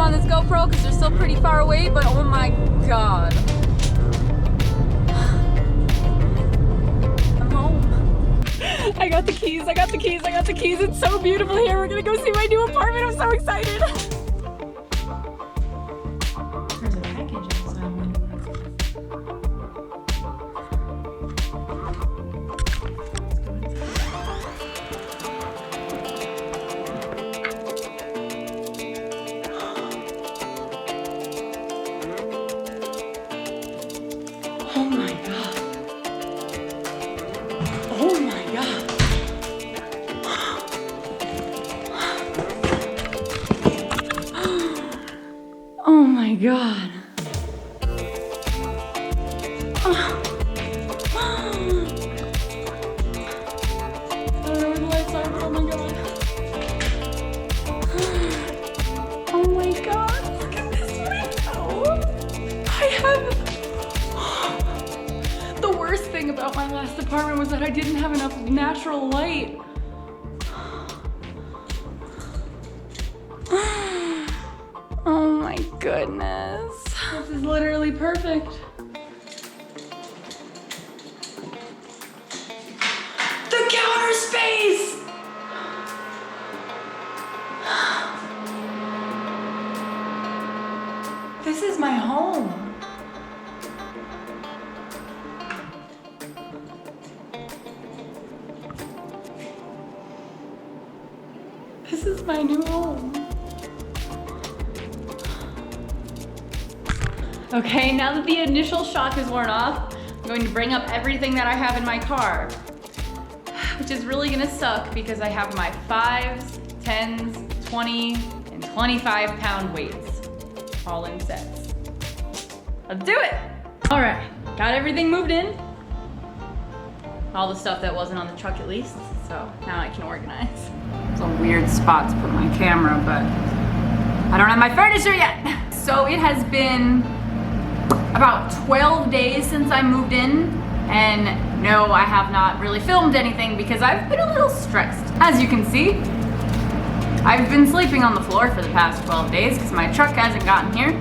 them on this GoPro because they're still pretty far away, but oh my god. I'm home. I got the keys, I got the keys, I got the keys. It's so beautiful here. We're gonna go see my new apartment. I'm so excited. There's a package outside. Oh my god. Oh my god. Oh my god. I don't know where the lights are, but oh my god. Oh my god, look at this window. I have... The worst thing about my last apartment was that I didn't have enough natural light. Oh my goodness. This is literally perfect. The counter space! This is my home. This is my new home. Okay, now that the initial shock is worn off, I'm going to bring up everything that I have in my car, which is really gonna suck because I have my 5s, 10s, 20, and 25 pound weights, all in sets. Let's do it! All right, got everything moved in. All the stuff that wasn't on the truck at least, so now I can organize. It's a weird spot to put my camera, but I don't have my furniture yet. So it has been about 12 days since I moved in, and no, I have not really filmed anything because I've been a little stressed. As you can see, I've been sleeping on the floor for the past 12 days because my truck hasn't gotten here,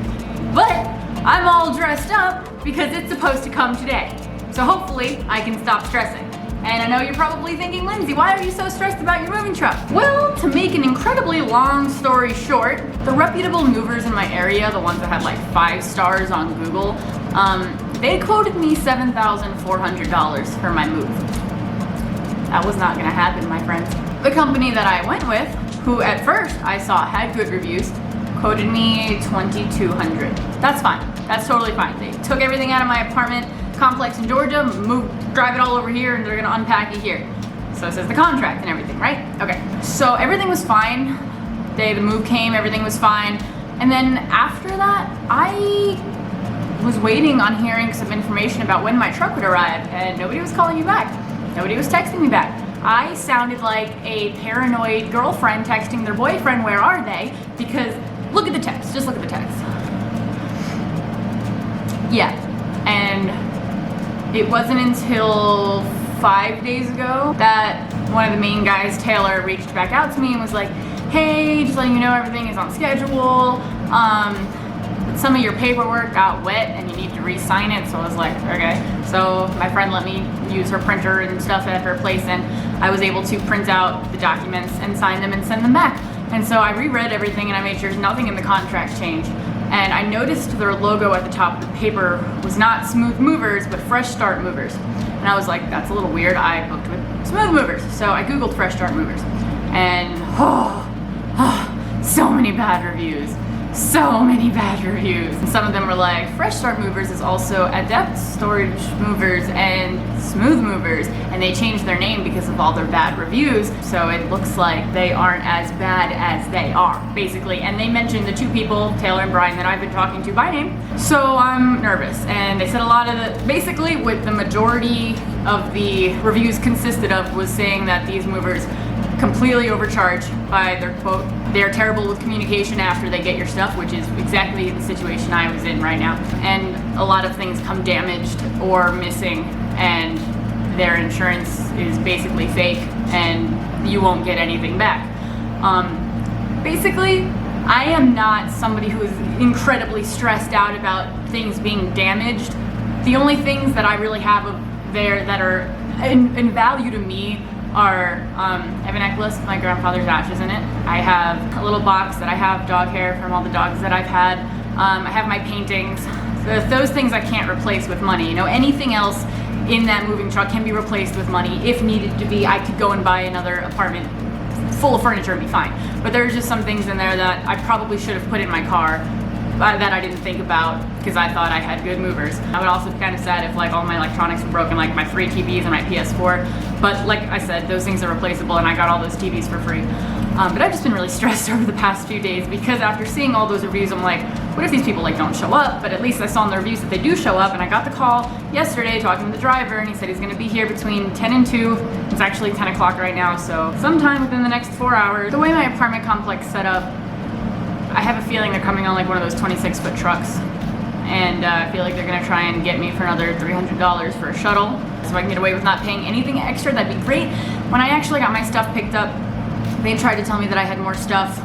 but I'm all dressed up because it's supposed to come today. So hopefully I can stop stressing. And I know you're probably thinking, Lindsay, why are you so stressed about your moving truck? Well, to make an incredibly long story short, the reputable movers in my area, the ones that had like 5 stars on Google, they quoted me $7,400 for my move. That was not gonna happen, my friends. The company that I went with, who at first I saw had good reviews, quoted me $2,200. That's fine, that's totally fine. They took everything out of my apartment complex in Georgia, drive it all over here, and they're gonna unpack it here. So it says the contract and everything, right? Okay, so everything was fine. The move came, everything was fine. And then after that, I was waiting on hearing some information about when my truck would arrive, and nobody was calling me back. Nobody was texting me back. I sounded like a paranoid girlfriend texting their boyfriend, where are they? Because look at the text, just look at the text. Yeah, and it wasn't until 5 days ago that one of the main guys, Taylor, reached back out to me and was like, hey, just letting you know everything is on schedule. Some of your paperwork got wet and you need to re-sign it. So I was like, okay. So my friend let me use her printer and stuff at her place, and I was able to print out the documents and sign them and send them back. And so I reread everything and I made sure nothing in the contract changed. And I noticed their logo at the top of the paper was not Smooth Movers, but Fresh Start Movers. And I was like, that's a little weird. I booked with Smooth Movers. So I Googled Fresh Start Movers. And so many bad reviews. So many bad reviews. And some of them were like, Fresh Start Movers is also Adept Storage Movers and Smooth Movers. And they changed their name because of all their bad reviews. So it looks like they aren't as bad as they are, basically. And they mentioned the 2 people, Taylor and Brian, that I've been talking to by name. So I'm nervous. And they said a lot of the, basically what the majority of the reviews consisted of was saying that these movers completely overcharged by their quote. They're terrible with communication after they get your stuff, which is exactly the situation I was in right now. And a lot of things come damaged or missing, and their insurance is basically fake and you won't get anything back. Basically, I am not somebody who is incredibly stressed out about things being damaged. The only things that I really have there that are in value to me are, I have a necklace with my grandfather's ashes in it. I have a little box that I have dog hair from all the dogs that I've had. I have my paintings. So those things I can't replace with money. You know, anything else in that moving truck can be replaced with money if needed to be. I could go and buy another apartment full of furniture and be fine. But there's just some things in there that I probably should have put in my car that I didn't think about because I thought I had good movers. I would also be kind of sad if like all my electronics were broken, like my 3 TVs and my PS4. But like I said, those things are replaceable and I got all those TVs for free. But I've just been really stressed over the past few days because after seeing all those reviews, I'm like, what if these people like don't show up? But at least I saw in the reviews that they do show up, and I got the call yesterday talking to the driver, and he said he's gonna be here between 10 and 2. It's actually 10 o'clock right now, so sometime within the next 4 hours. The way my apartment complex set up, I have a feeling they're coming on like one of those 26-foot trucks. And I feel like they're gonna try and get me for another $300 for a shuttle. So if I can get away with not paying anything extra, that'd be great. When I actually got my stuff picked up, they tried to tell me that I had more stuff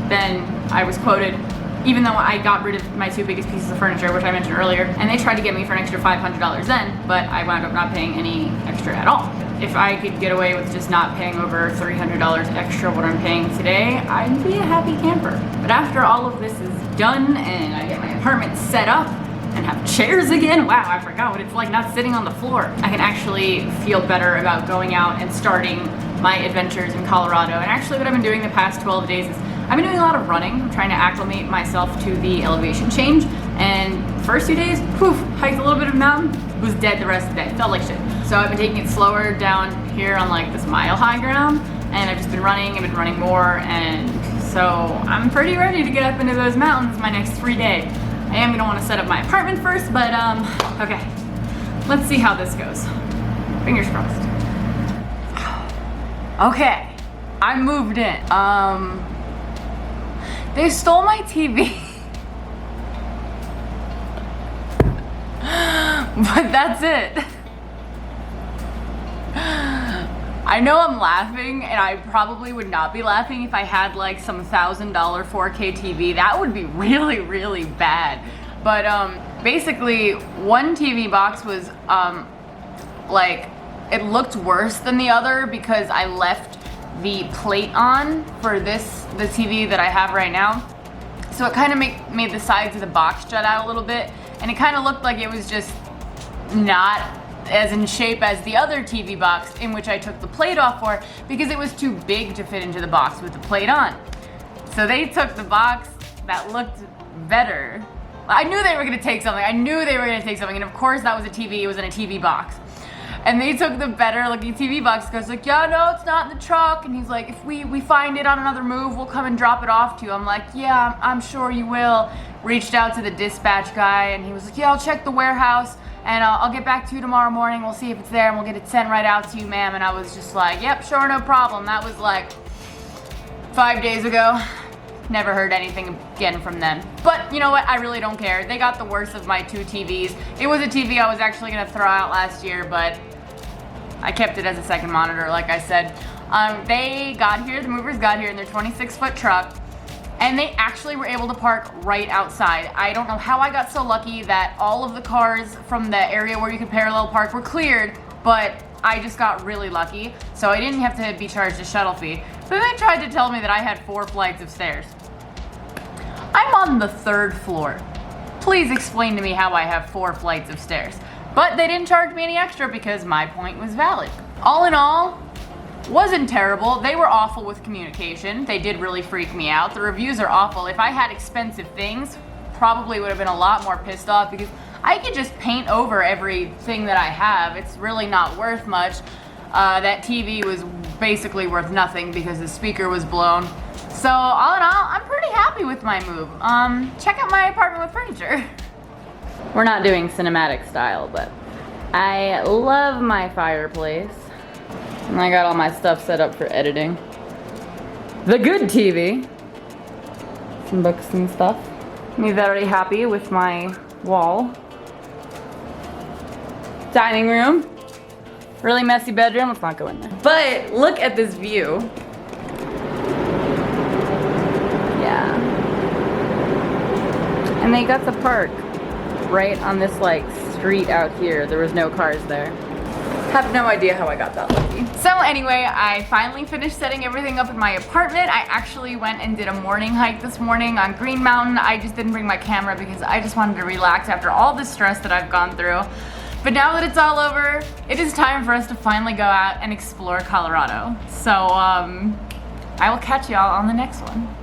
than I was quoted, even though I got rid of my 2 biggest pieces of furniture, which I mentioned earlier, and they tried to get me for an extra $500 then, but I wound up not paying any extra at all. If I could get away with just not paying over $300 extra what I'm paying today, I'd be a happy camper. But after all of this is done and I get my apartment set up and have chairs again, wow, I forgot what it's like not sitting on the floor. I can actually feel better about going out and starting my adventures in Colorado. And actually what I've been doing the past 12 days is I've been doing a lot of running. I'm trying to acclimate myself to the elevation change. And the first 2 days, poof, hiked a little bit of a mountain, was dead the rest of the day, felt like shit. So I've been taking it slower down here on like this mile high ground, and I've just been running, I've been running more, and so I'm pretty ready to get up into those mountains my next free day. I am gonna wanna set up my apartment first, but okay. Let's see how this goes. Fingers crossed. Okay, I moved in. They stole my TV. But that's it. I know I'm laughing, and I probably would not be laughing if I had like some $1,000 4K TV. That would be really, really bad. But basically, one TV box was like, it looked worse than the other because I left the plate on for the TV that I have right now. So it kind of made the sides of the box jut out a little bit, and it kind of looked like it was just not as in shape as the other TV box in which I took the plate off for because it was too big to fit into the box with the plate on. So they took the box that looked better. I knew they were gonna take something. And of course that was a TV, it was in a TV box. And they took the better looking TV box because like, yeah, no, it's not in the truck. And he's like, if we find it on another move, we'll come and drop it off to you. I'm like, yeah, I'm sure you will. Reached out to the dispatch guy and he was like, yeah, I'll check the warehouse and I'll get back to you tomorrow morning. We'll see if it's there and we'll get it sent right out to you, ma'am. And I was just like, yep, sure, no problem. That was like 5 days ago. Never heard anything again from them. But you know what? I really don't care. They got the worst of my 2 TVs. It was a TV I was actually gonna throw out last year, but I kept it as a second monitor, like I said. They got here, the movers got here in their 26-foot truck, and they actually were able to park right outside. I don't know how I got so lucky that all of the cars from the area where you could parallel park were cleared, but I just got really lucky, so I didn't have to be charged a shuttle fee. But then they tried to tell me that I had 4 flights of stairs. I'm on the 3rd floor. Please explain to me how I have 4 flights of stairs. But they didn't charge me any extra because my point was valid. All in all, wasn't terrible. They were awful with communication. They did really freak me out. The reviews are awful. If I had expensive things, probably would have been a lot more pissed off because I could just paint over everything that I have. It's really not worth much. That TV was basically worth nothing because the speaker was blown. So all in all, I'm pretty happy with my move. Check out my apartment with furniture. We're not doing cinematic style, but I love my fireplace. And I got all my stuff set up for editing. The good TV. Some books and stuff. I'm very happy with my wall. Dining room. Really messy bedroom. Let's not go in there. But look at this view. Yeah. And they got to park right on this like street out here. There was no cars there. Have no idea how I got that lucky. So anyway, I finally finished setting everything up in my apartment. I actually went and did a morning hike this morning on Green Mountain. I just didn't bring my camera because I just wanted to relax after all the stress that I've gone through. But now that it's all over, it is time for us to finally go out and explore Colorado. So I will catch y'all on the next one.